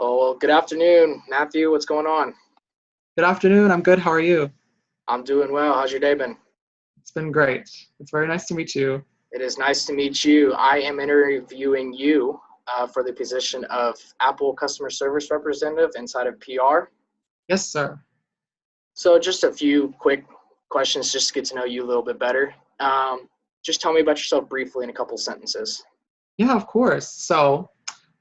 Oh, well, good afternoon, Matthew. What's going on? Good afternoon. I'm good. How are you? I'm doing well. How's your day been? It's been great. It's very nice to meet you. It is nice to meet you. I am interviewing you for the position of Apple customer service representative inside of PR. Yes, sir. So, just a few quick questions just to get to know you a little bit better. Just tell me about yourself briefly in a couple sentences. Yeah, of course. So,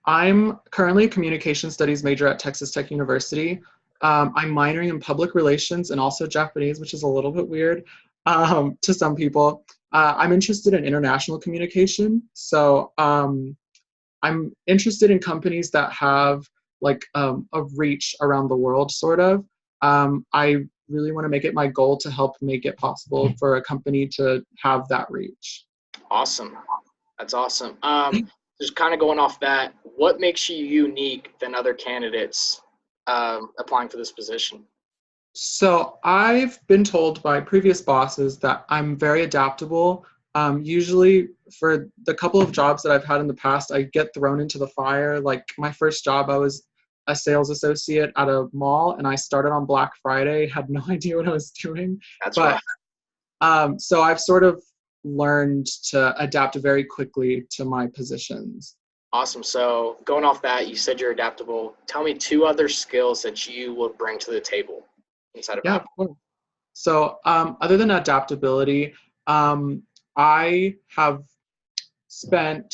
I'm currently a communication studies major at Texas Tech University. I'm minoring in public relations and also Japanese, which is a little bit weird to some people. I'm interested in international communication. I'm interested in companies that have a reach around the world, sort of. I really want to make it my goal to help make it possible for a company to have that reach. Awesome. That's awesome. Just kind of going off that, what makes you unique than other candidates applying for this position? So I've been told by previous bosses that I'm very adaptable. Usually, for the couple of jobs that I've had in the past, I get thrown into the fire. Like my first job, I was a sales associate at a mall, and I started on Black Friday, had no idea what I was doing. That's But rough. so I've sort of learned to adapt very quickly to my positions. Awesome. So going off that, you said you're adaptable. Tell me two other skills that you would bring to the table inside of Yeah, of Apple. course. So other than adaptability, um, I have spent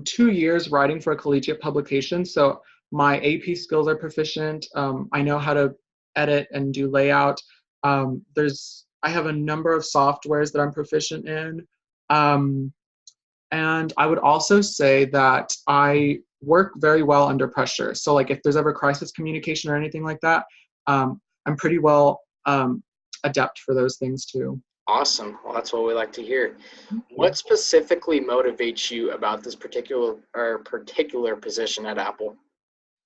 2 years writing for a collegiate publication. So my AP skills are proficient. I know how to edit and do layout. I have a number of softwares that I'm proficient in. Um, and I would also say that I work very well under pressure. So like if there's ever crisis communication or anything like that, I'm pretty well adept for those things too. Awesome. Well, that's what we like to hear. Thank you. What specifically motivates you about this particular position at Apple?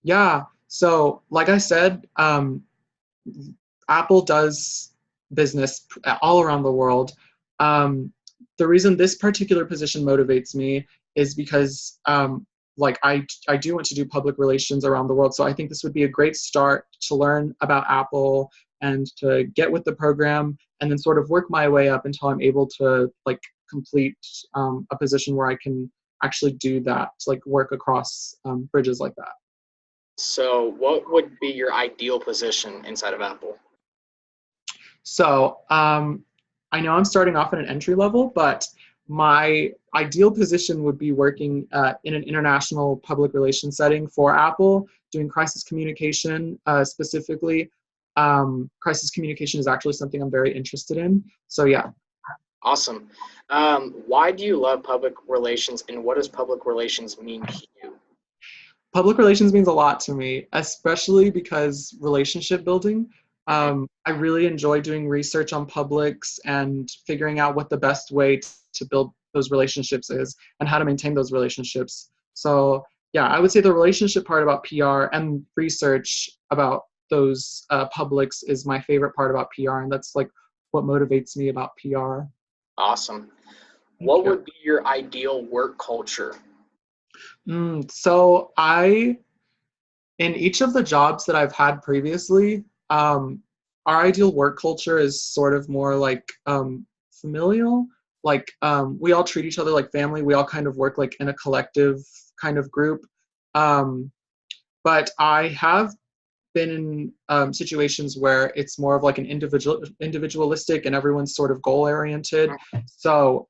Yeah. So, like I said, Apple does business all around the world. Um, the reason this particular position motivates me is because, I do want to do public relations around the world. So I think this would be a great start to learn about Apple and to get with the program, and then sort of work my way up until I'm able to complete a position where I can actually do that, like work across bridges like that. So what would be your ideal position inside of Apple? So I know I'm starting off at an entry level, but my ideal position would be working in an international public relations setting for Apple, doing crisis communication specifically. Crisis communication is actually something I'm very interested in. So yeah, Awesome. Why do you love public relations and what does public relations mean to you? public relations means a lot to me, especially because relationship building. Mhm. I really enjoy doing research on publics and figuring out what the best way to build those relationships is and how to maintain those relationships. So, yeah, I would say the relationship part about PR and research about those publics is my favorite part about PR, and that's like what motivates me about PR. Awesome. Thank What you. would be your ideal work culture? So in each of the jobs that I've had previously, our ideal work culture is sort of more like familial. We all treat each other like family. We all kind of work like in a collective kind of group. Um, but I have been in situations where it's more of like an individualistic and everyone's sort of goal oriented. So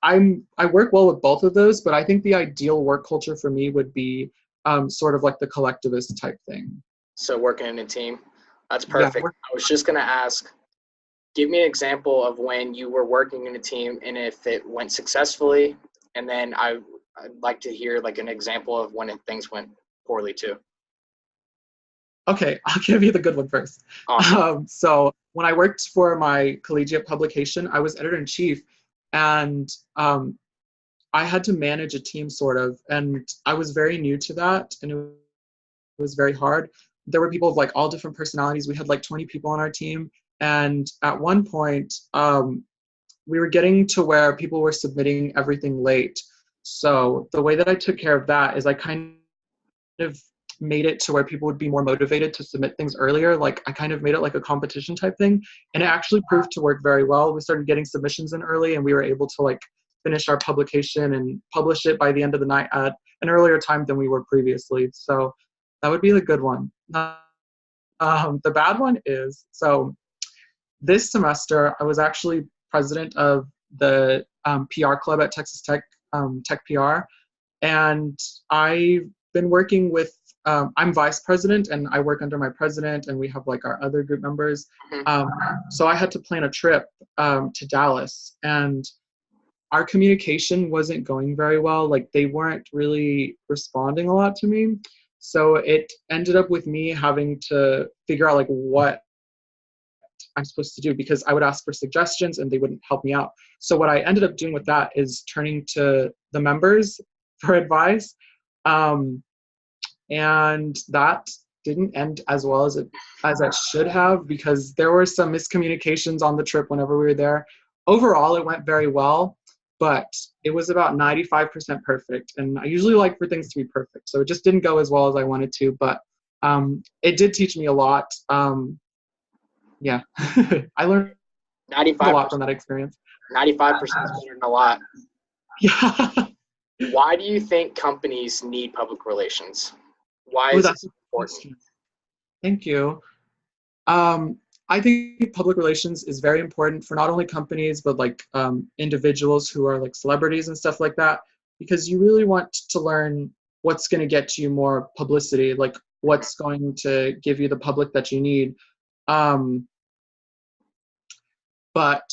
I work well with both of those, but I think the ideal work culture for me would be sort of like the collectivist type thing. So working in a team. That's Yeah, perfect. I was just going to ask, give me an example of when you were working in a team and if it went successfully. And then I'd like to hear like an example of when things went poorly too. okay, I'll give you the good one first. Awesome. So when I worked for my collegiate publication, I was editor in chief, and I had to manage a team sort of, and I was very new to that, and it was very hard. There were people of like all different personalities. We had like 20 people on our team, and at one point, we were getting to where people were submitting everything late. So the way that I took care of that is I kind of made it to where people would be more motivated to submit things earlier. Like I kind of made it like a competition type thing, and it actually proved to work very well. We started getting submissions in early, and we were able to like finish our publication and publish it by the end of the night at an earlier time than we were previously. So that would be the good one. The bad one is, so this semester I was actually president of the PR club at Texas Tech, Tech PR, and I've been working with, I'm vice president and I work under my president, and we have like our other group members. So I had to plan a trip to Dallas, and our communication wasn't going very well. Like they weren't really responding a lot to me. So it ended up with me having to figure out like what I'm supposed to do, because I would ask for suggestions and they wouldn't help me out. So what I ended up doing with that is turning to the members for advice. And that didn't end as well as it should have, because there were some miscommunications on the trip whenever we were there. Overall, it went very well, but it was about 95% perfect. And I usually like for things to be perfect. So it just didn't go as well as I wanted to, but it did teach me a lot. Yeah, I learned 95%, a lot from that experience. 95% is better than a lot. Yeah. Why do you think companies need public relations? Why is it important? Thank you. I think public relations is very important for not only companies, but like individuals who are like celebrities and stuff like that, because you really want to learn what's going to get you more publicity, like what's going to give you the public that you need. But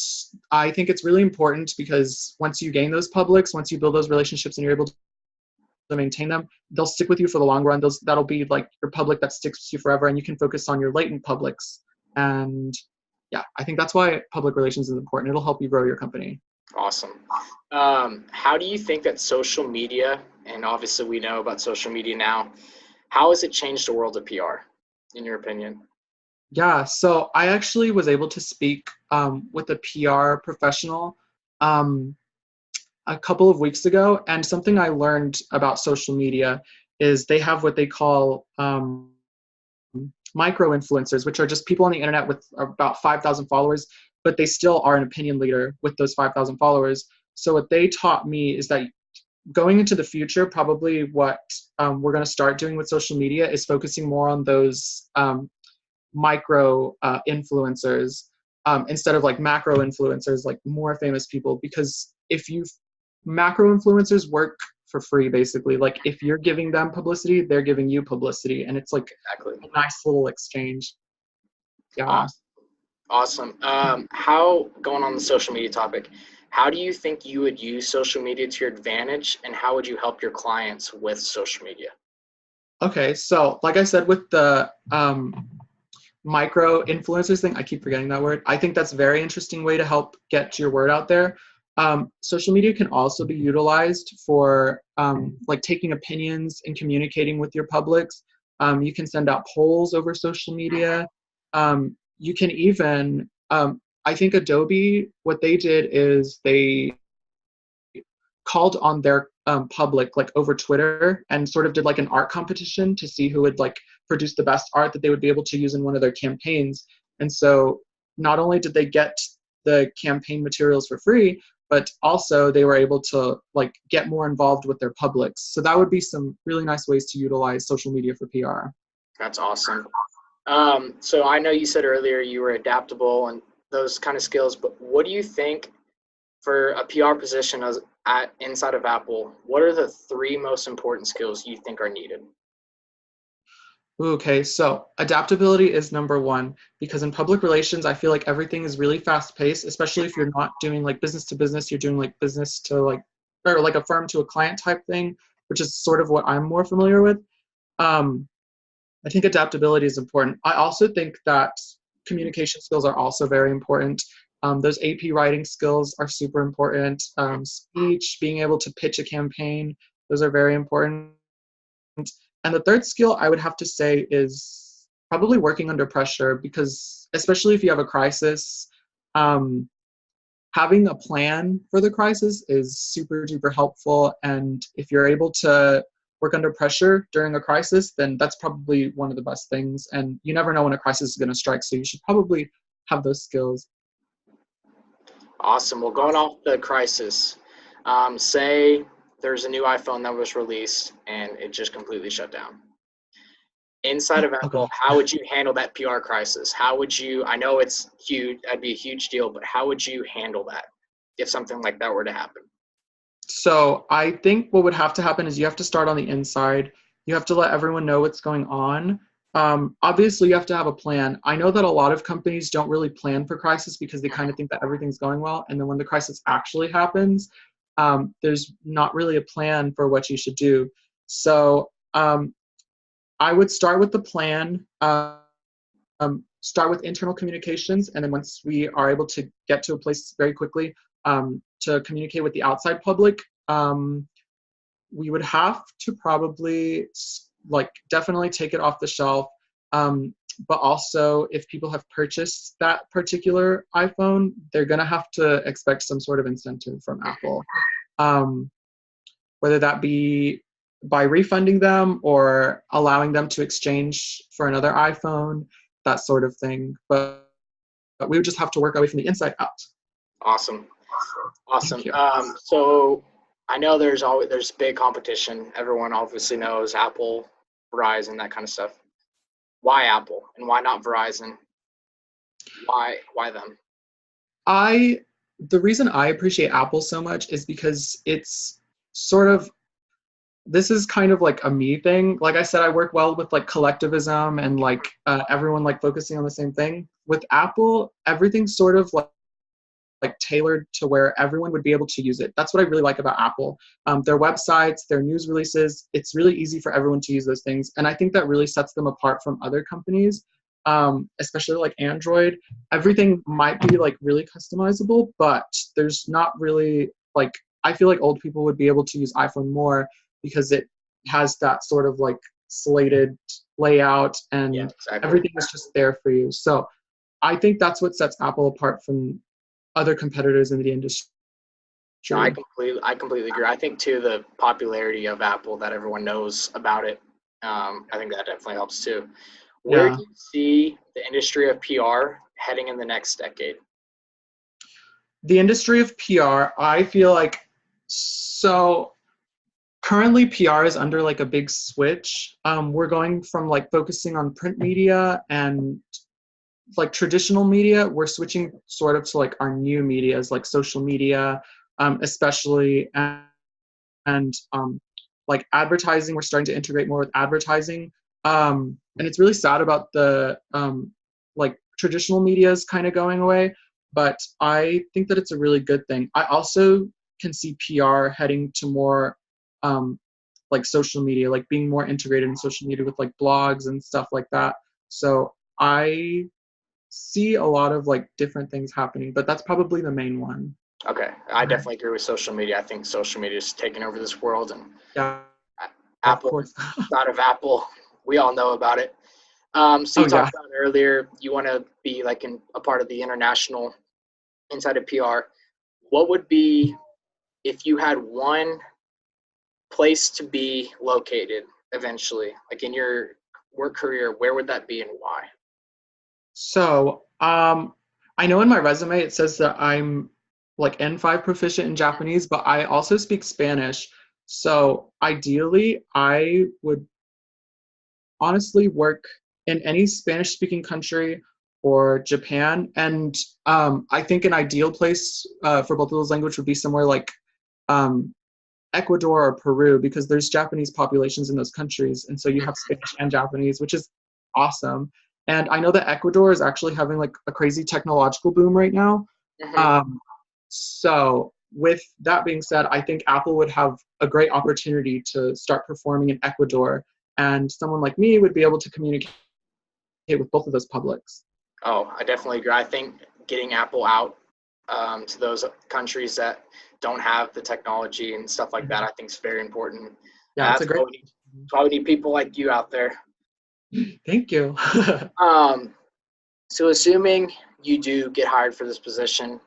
I think it's really important because once you gain those publics, once you build those relationships and you're able to maintain them, they'll stick with you for the long run. That'll be like your public that sticks with you forever, and you can focus on your latent publics. And yeah, I think that's why public relations is important. It'll help you grow your company. Awesome. How do you think that social media, and obviously we know about social media now, how has it changed the world of PR, in your opinion? Yeah, so I actually was able to speak with a PR professional a couple of weeks ago, and something I learned about social media is they have what they call micro influencers, which are just people on the internet with about 5,000 followers, but they still are an opinion leader with those 5,000 followers. So what they taught me is that going into the future, probably what we're going to start doing with social media is focusing more on those micro influencers instead of like macro influencers, like more famous people. Because if you macro influencers work for free, basically, like if you're giving them publicity, they're giving you publicity, and it's like Exactly. a nice little exchange. Yeah. Awesome. How, going on the social media topic, how do you think you would use social media to your advantage, and how would you help your clients with social media? Okay, so like I said, with the micro influencers thing, I keep forgetting that word. I think that's a very interesting way to help get your word out there. Social media can also be utilized for like taking opinions and communicating with your publics. You can send out polls over social media. You can even, I think Adobe, what they did is they called on their public like over Twitter and sort of did like an art competition to see who would like produce the best art that they would be able to use in one of their campaigns. And so not only did they get the campaign materials for free, but also they were able to like get more involved with their publics. So that would be some really nice ways to utilize social media for PR. That's awesome. So I know you said earlier you were adaptable and those kind of skills, but what do you think for a PR position inside of Apple, what are the 3 most important skills you think are needed? Okay, so adaptability is number 1, because in public relations, I feel like everything is really fast paced, especially if you're not doing like business to business, you're doing like business to like, or like a firm to a client type thing, which is sort of what I'm more familiar with. I think adaptability is important. I also think that communication skills are also very important. Those AP writing skills are super important. Speech, being able to pitch a campaign, those are very important. And the third skill I would have to say is probably working under pressure, because especially if you have a crisis, having a plan for the crisis is super duper helpful. And if you're able to work under pressure during a crisis, then that's probably one of the best things. And you never know when a crisis is going to strike, so you should probably have those skills. Awesome. Well, going off the crisis, say there's a new iPhone that was released and it just completely shut down. Inside of Oh Apple, gosh. how would you handle that PR crisis? How would you, I know it's huge, that'd be a huge deal, but how would you handle that if something like that were to happen? So I think what would have to happen is you have to start on the inside. You have to let everyone know what's going on. Obviously, you have to have a plan. I know that a lot of companies don't really plan for crisis because they kind of think that everything's going well. And then when the crisis actually happens, there's not really a plan for what you should do. So I would start with the plan, start with internal communications. And then once we are able to get to a place very quickly to communicate with the outside public, we would have to probably definitely take it off the shelf. But also, if people have purchased that particular iPhone, they're going to have to expect some sort of incentive from Apple, whether that be by refunding them or allowing them to exchange for another iPhone, that sort of thing. But we would just have to work our way from the inside out. Awesome. Awesome. Thank you. So I know there's big competition. Everyone obviously knows Apple, Verizon, that kind of stuff. Why Apple and why not Verizon? Why them? The reason I appreciate Apple so much is because it's sort of, this is kind of like a me thing. Like I said, I work well with like collectivism and like everyone like focusing on the same thing. With Apple, everything's sort of like tailored to where everyone would be able to use it. That's what I really like about Apple. Their websites, their news releases, it's really easy for everyone to use those things. And I think that really sets them apart from other companies, especially like Android. Everything might be like really customizable, but there's not really like, I feel like old people would be able to use iPhone more because it has that sort of like slated layout and exactly. Everything is just there for you. So I think that's what sets Apple apart from other competitors in the industry. No, I completely agree. I think too the popularity of Apple, that everyone knows about it, I think that definitely helps too. Where do you see the industry of PR heading in the next decade? The industry of PR, I feel like, so currently PR is under like a big switch. We're going from like focusing on print media and like traditional media, we're switching sort of to like our new medias, like social media, especially, and like advertising. We're starting to integrate more with advertising, and it's really sad about the like traditional medias kind of going away. But I think that it's a really good thing. I also can see PR heading to more like social media, like being more integrated in social media with like blogs and stuff like that. So I see a lot of like different things happening, but that's probably the main one. Okay, I definitely agree with social media. I think social media is taking over this world, and Yeah, Apple, of course. out of Apple, we all know about it. So you talked about earlier, you want to be like a part of the international inside of PR. What would be, if you had one place to be located eventually, like in your work career, where would that be and why? So I know in my resume it says that I'm like N5 proficient in Japanese, but I also speak Spanish. So ideally, I would honestly work in any Spanish speaking country or Japan. And I think an ideal place for both of those languages would be somewhere like Ecuador or Peru, because there's Japanese populations in those countries. And so you have Spanish and Japanese, which is awesome. And I know that Ecuador is actually having like a crazy technological boom right now. So with that being said, I think Apple would have a great opportunity to start performing in Ecuador, and someone like me would be able to communicate with both of those publics. Oh, I definitely agree. I think getting Apple out to those countries that don't have the technology and stuff like that, I think is very important. Yeah, that's a great. That's why we need people like you out there. Thank you. So assuming you do get hired for this position,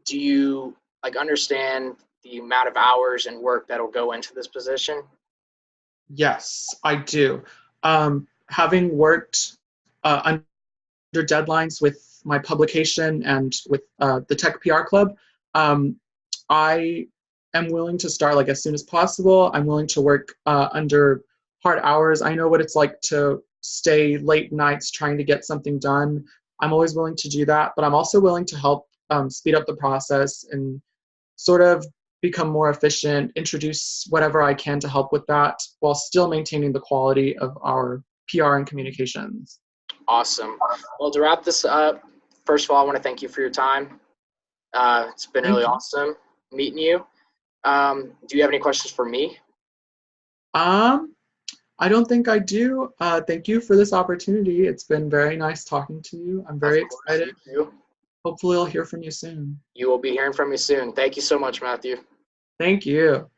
do you like understand the amount of hours and work that'll go into this position? Yes, I do. Having worked under deadlines with my publication and with the Tech PR Club, um, I am willing to start like as soon as possible. I'm willing to work under hard hours. I know what it's like to stay late nights trying to get something done. I'm always willing to do that, but I'm also willing to help speed up the process and sort of become more efficient, introduce whatever I can to help with that while still maintaining the quality of our PR and communications. Awesome. Well, to wrap this up, first of all, I want to thank you for your time. It's been really Thank you. awesome meeting you. Do you have any questions for me? Um, I don't think I do. Thank you for this opportunity. It's been very nice talking to you. I'm Of very course, excited. you too. Hopefully, I'll hear from you soon. You will be hearing from me soon. Thank you so much, Matthew. Thank you.